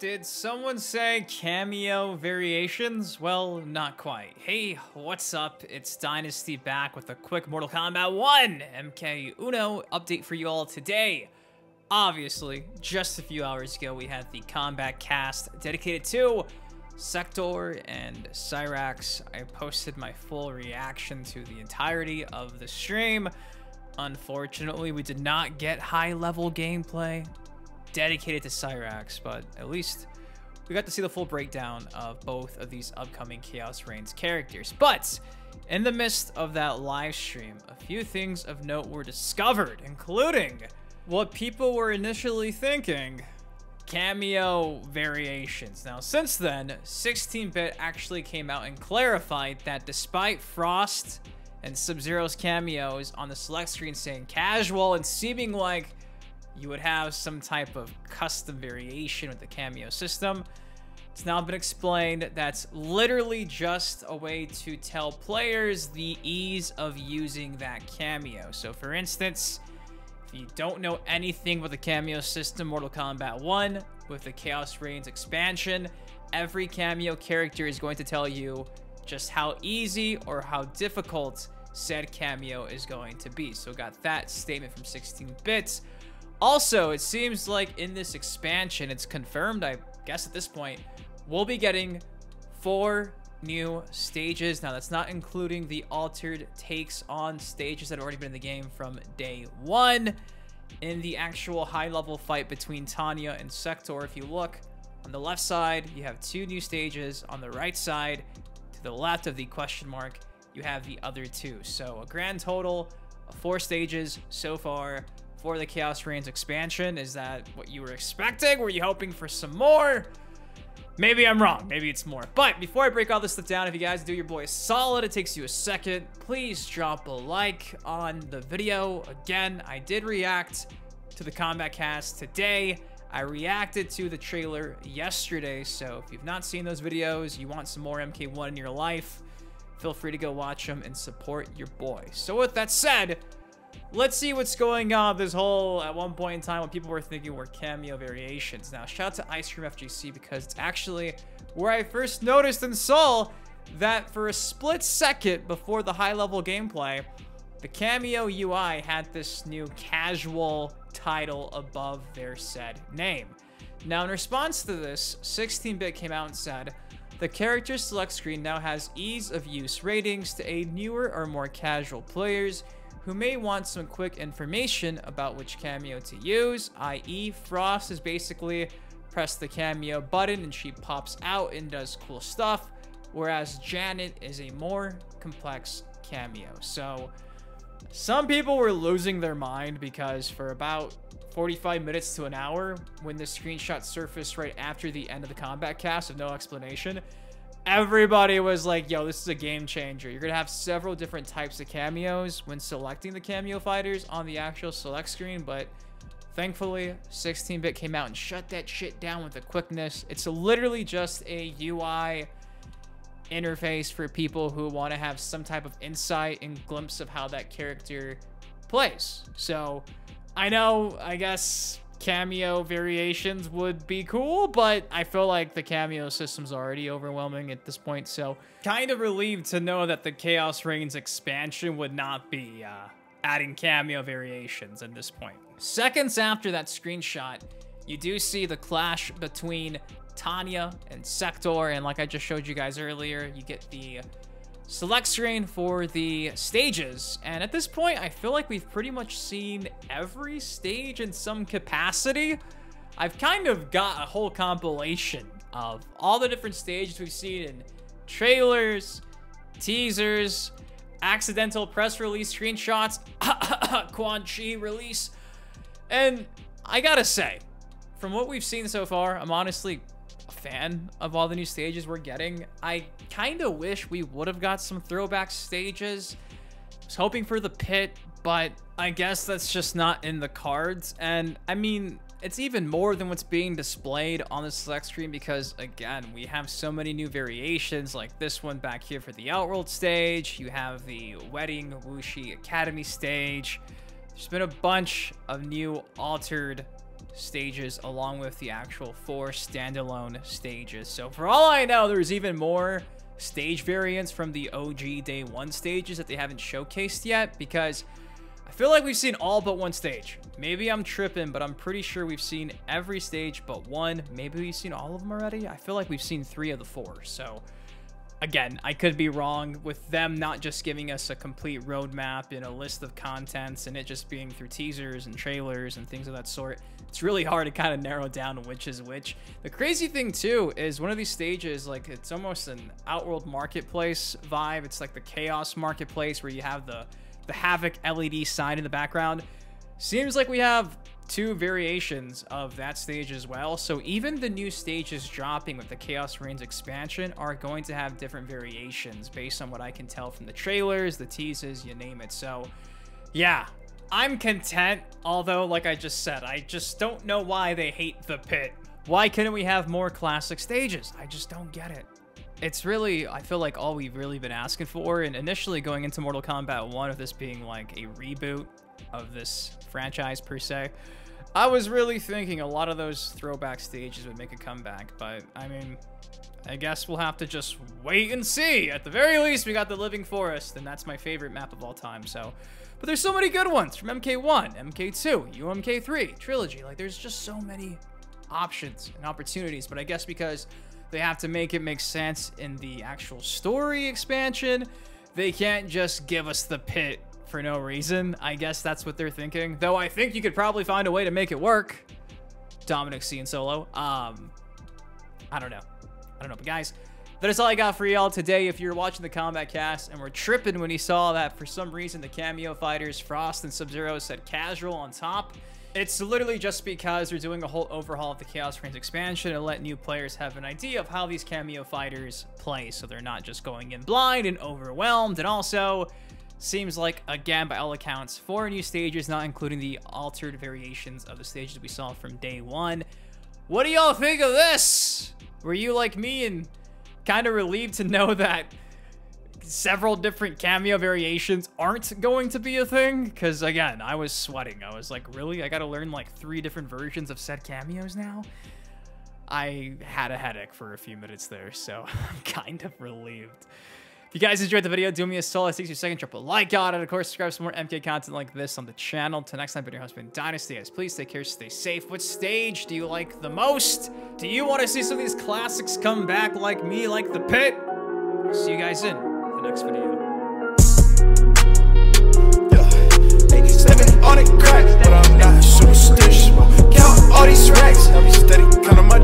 Did someone say cameo variations? Well, not quite. Hey, what's up? It's Dynasty back with a quick Mortal Kombat 1 MK Uno update for you all today. Obviously, just a few hours ago, we had the combat cast dedicated to Sektor and Cyrax. I posted my full reaction to the entirety of the stream. Unfortunately, we did not get high-level gameplay dedicated to Cyrax, but at least we got to see the full breakdown of both of these upcoming Chaos Reigns characters. But in the midst of that live stream, a few things of note were discovered, including what people were initially thinking: cameo variations. Now, since then, 16-bit actually came out and clarified that despite Frost and Sub-Zero's cameos on the select screen saying casual and seeming like you would have some type of custom variation with the cameo system, it's now been explained that's literally just a way to tell players the ease of using that cameo. So for instance, if you don't know anything with the cameo system, Mortal Kombat 1 with the Chaos Reigns expansion, every cameo character is going to tell you just how easy or how difficult said cameo is going to be. So got that statement from 16-bit. Also, it seems like in this expansion, it's confirmed, I guess at this point, we'll be getting 4 new stages. Now, that's not including the altered takes on stages that have already been in the game from day 1. In the actual high-level fight between Tanya and Sektor, if you look on the left side, you have 2 new stages. On the right side, to the left of the question mark, you have the other 2. So a grand total of 4 stages so far for the Chaos Reigns expansion. Is that what you were expecting? Were you hoping for some more? Maybe I'm wrong. Maybe it's more. But before I break all this stuff down, if you guys do your boy a solid, it takes you a second, please drop a like on the video. Again, I did react to the combat cast today. I reacted to the trailer yesterday. So if you've not seen those videos, you want some more MK1 in your life, feel free to go watch them and support your boy. So with that said, let's see what's going on this whole, at one point in time, when people were thinking were cameo variations. Now, shout out to Ice Cream FGC, because it's actually where I first noticed and saw that for a split second before the high-level gameplay, the cameo UI had this new casual title above their said name. Now, in response to this, 16-bit came out and said, the character select screen now has ease of use ratings to aid newer or more casual players who may want some quick information about which cameo to use, i.e. Frost is basically press the cameo button and she pops out and does cool stuff, whereas Janet is a more complex cameo. So some people were losing their mind because for about 45 minutes to an hour, when the screenshot surfaced right after the end of the combat cast with no explanation, everybody was like, yo, this is a game changer. You're going to have several different types of cameos when selecting the cameo fighters on the actual select screen, but thankfully, 16-bit came out and shut that shit down with a quickness. It's literally just a UI interface for people who want to have some type of insight and glimpse of how that character plays. So I know, I guess cameo variations would be cool, but I feel like the cameo system's already overwhelming at this point, so kind of relieved to know that the Chaos Reigns expansion would not be adding cameo variations at this point. Seconds after that screenshot, you do see the clash between Tanya and Sektor, and like I just showed you guys earlier, you get the select screen for the stages, and at this point I feel like we've pretty much seen every stage in some capacity. I've kind of got a whole compilation of all the different stages we've seen in trailers, teasers, accidental press release screenshots, Quan release, and I gotta say, from what we've seen so far, I'm honestly a fan of all the new stages we're getting. I kind of wish we would have got some throwback stages. I was hoping for the pit, but I guess that's just not in the cards. And I mean, it's even more than what's being displayed on the select screen, because again, we have so many new variations, like this one back here for the Outworld stage. You have the Wedding Wuxi Academy stage. There's been a bunch of new altered stages along with the actual 4 standalone stages. So for all I know, there's even more stage variants from the OG Day 1 stages that they haven't showcased yet, because I feel like we've seen all but one stage. Maybe I'm tripping, but I'm pretty sure we've seen every stage but one. Maybe we've seen all of them already. I feel like we've seen 3 of the 4. So again, I could be wrong with them not just giving us a complete roadmap and a list of contents and it just being through teasers and trailers and things of that sort. It's really hard to kind of narrow down which is which. The crazy thing too is one of these stages, like, it's almost an Outworld Marketplace vibe. It's like the Chaos Marketplace where you have the Havik LED sign in the background. Seems like we have 2 variations of that stage as well. So even the new stages dropping with the Chaos Reigns expansion are going to have different variations based on what I can tell from the trailers, the teases, you name it. So yeah, I'm content. Although, like I just said, I just don't know why they hate the pit. Why couldn't we have more classic stages? I just don't get it. It's really, I feel like all we've really been asking for. And initially going into Mortal Kombat 1, of this being like a reboot of this franchise per se, I was really thinking a lot of those throwback stages would make a comeback, but I mean, I guess we'll have to just wait and see. At the very least, we got the Living Forest, and that's my favorite map of all time. So, but there's so many good ones from MK1, MK2, UMK3, Trilogy. Like, there's just so many options and opportunities, but I guess because they have to make it make sense in the actual story expansion, they can't just give us the pit for no reason. I guess that's what they're thinking. Though I think you could probably find a way to make it work. Dominic C and Solo. I don't know. But guys, that is all I got for y'all today. If you're watching the Combat Cast and were tripping when you saw that for some reason the Kameo fighters, Frost and Sub-Zero, said casual on top, it's literally just because they're doing a whole overhaul of the Chaos Reigns expansion to let new players have an idea of how these Kameo fighters play, so they're not just going in blind and overwhelmed. And also, seems like, again, by all accounts, 4 new stages, not including the altered variations of the stages we saw from Day 1. What do y'all think of this? Were you like me and kind of relieved to know that several different Kameo variations aren't going to be a thing? Because again, I was sweating. I was like, really? I gotta learn like 3 different versions of said cameos now? I had a headache for a few minutes there, so I'm kind of relieved. If you guys enjoyed the video, do me a solid 60 second, drop a like on it. Of course, subscribe for more MK content like this on the channel. Till next time, been your host, been Dynasty. Guys, please take care, stay safe. What stage do you like the most? Do you want to see some of these classics come back like me, like the pit? See you guys in the next video. Yeah, stepping on it crack, but I'm not superstitious. Count all these racks, I be steady, count on my